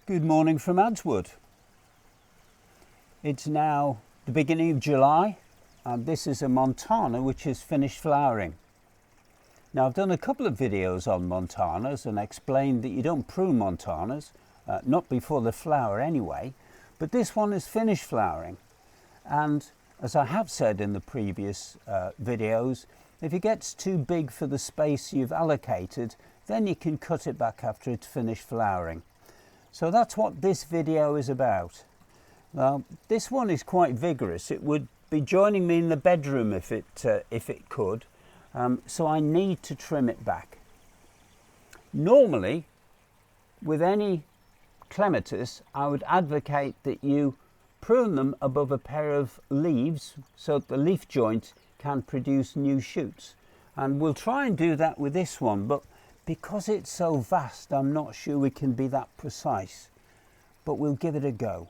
Good morning from Adswood. It's now the beginning of July and this is a Montana which is finished flowering. Now I've done a couple of videos on Montanas and explained that you don't prune Montanas, not before the flower anyway, but this one is finished flowering. And as I have said in the previous videos, if it gets too big for the space you've allocated, then you can cut it back after it's finished flowering. So that's what this video is about. Now, this one is quite vigorous. It would be joining me in the bedroom if it could. So I need to trim it back. Normally, with any Clematis, I would advocate that you prune them above a pair of leaves so that the leaf joint can produce new shoots. And we'll try and do that with this one, but because it's so vast, I'm not sure we can be that precise, but we'll give it a go.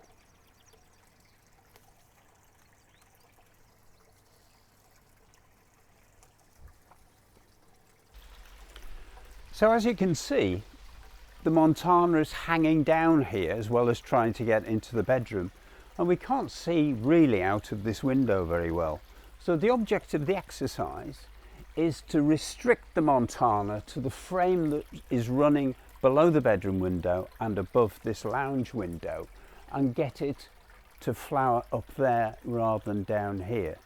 So as you can see, the Montana is hanging down here as well as trying to get into the bedroom, and we can't see really out of this window very well. So the object of the exercise is to restrict the Montana to the frame that is running below the bedroom window and above this lounge window and get it to flower up there rather than down here.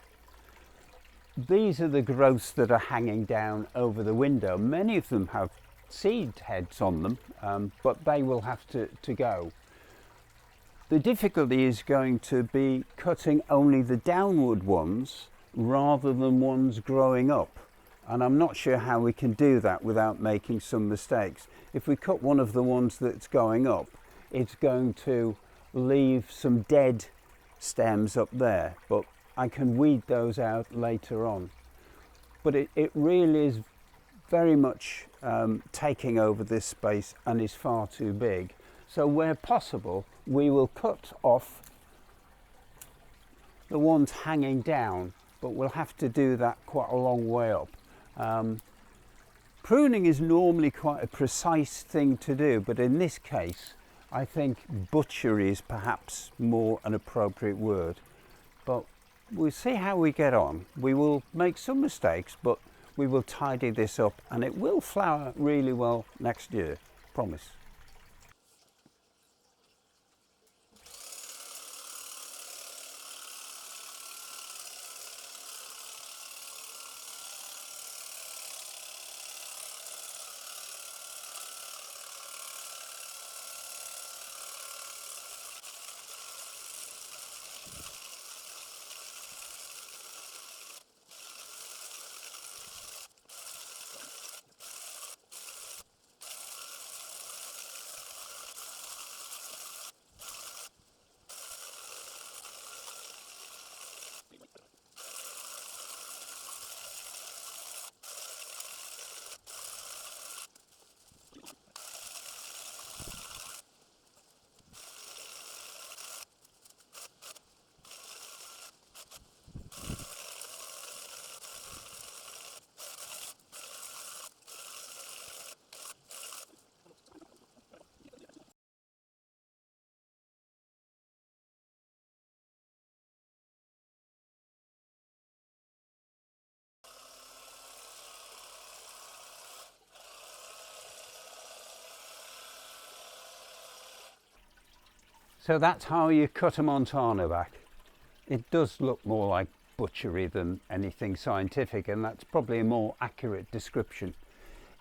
These are the growths that are hanging down over the window. Many of them have seed heads on them, but they will have to go. The difficulty is going to be cutting only the downward ones rather than ones growing up. And I'm not sure how we can do that without making some mistakes. If we cut one of the ones that's going up, it's going to leave some dead stems up there, but I can weed those out later on. But it really is very much taking over this space and is far too big. So where possible, we will cut off the ones hanging down, but we'll have to do that quite a long way up. Pruning is normally quite a precise thing to do, but in this case I think butchery is perhaps more an appropriate word. But we'll see how we get on. We will make some mistakes, but we will tidy this up and it will flower really well next year, promise. So that's how you cut a Montana back. It does look more like butchery than anything scientific, and that's probably a more accurate description.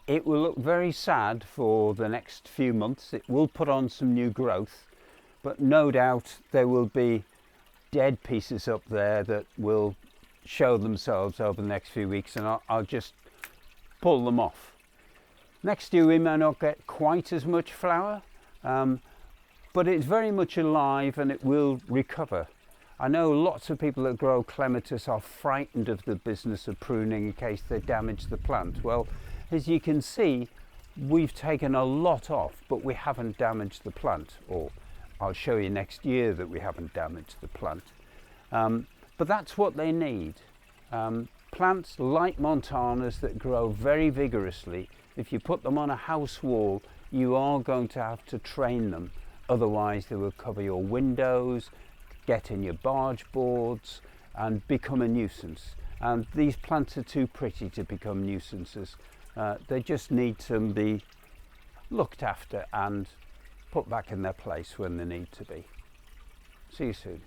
It will look very sad for the next few months. It will put on some new growth, but no doubt there will be dead pieces up there that will show themselves over the next few weeks, and I'll just pull them off. Next year we may not get quite as much flower, but it's very much alive and it will recover. I know lots of people that grow Clematis are frightened of the business of pruning in case they damage the plant. Well, as you can see, we've taken a lot off, but we haven't damaged the plant, or I'll show you next year that we haven't damaged the plant. But that's what they need. Plants like Montanas that grow very vigorously, if you put them on a house wall, you are going to have to train them Otherwise they will cover your windows, get in your barge boards and become a nuisance. And these plants are too pretty to become nuisances. They just need to be looked after and put back in their place when they need to be. See you soon.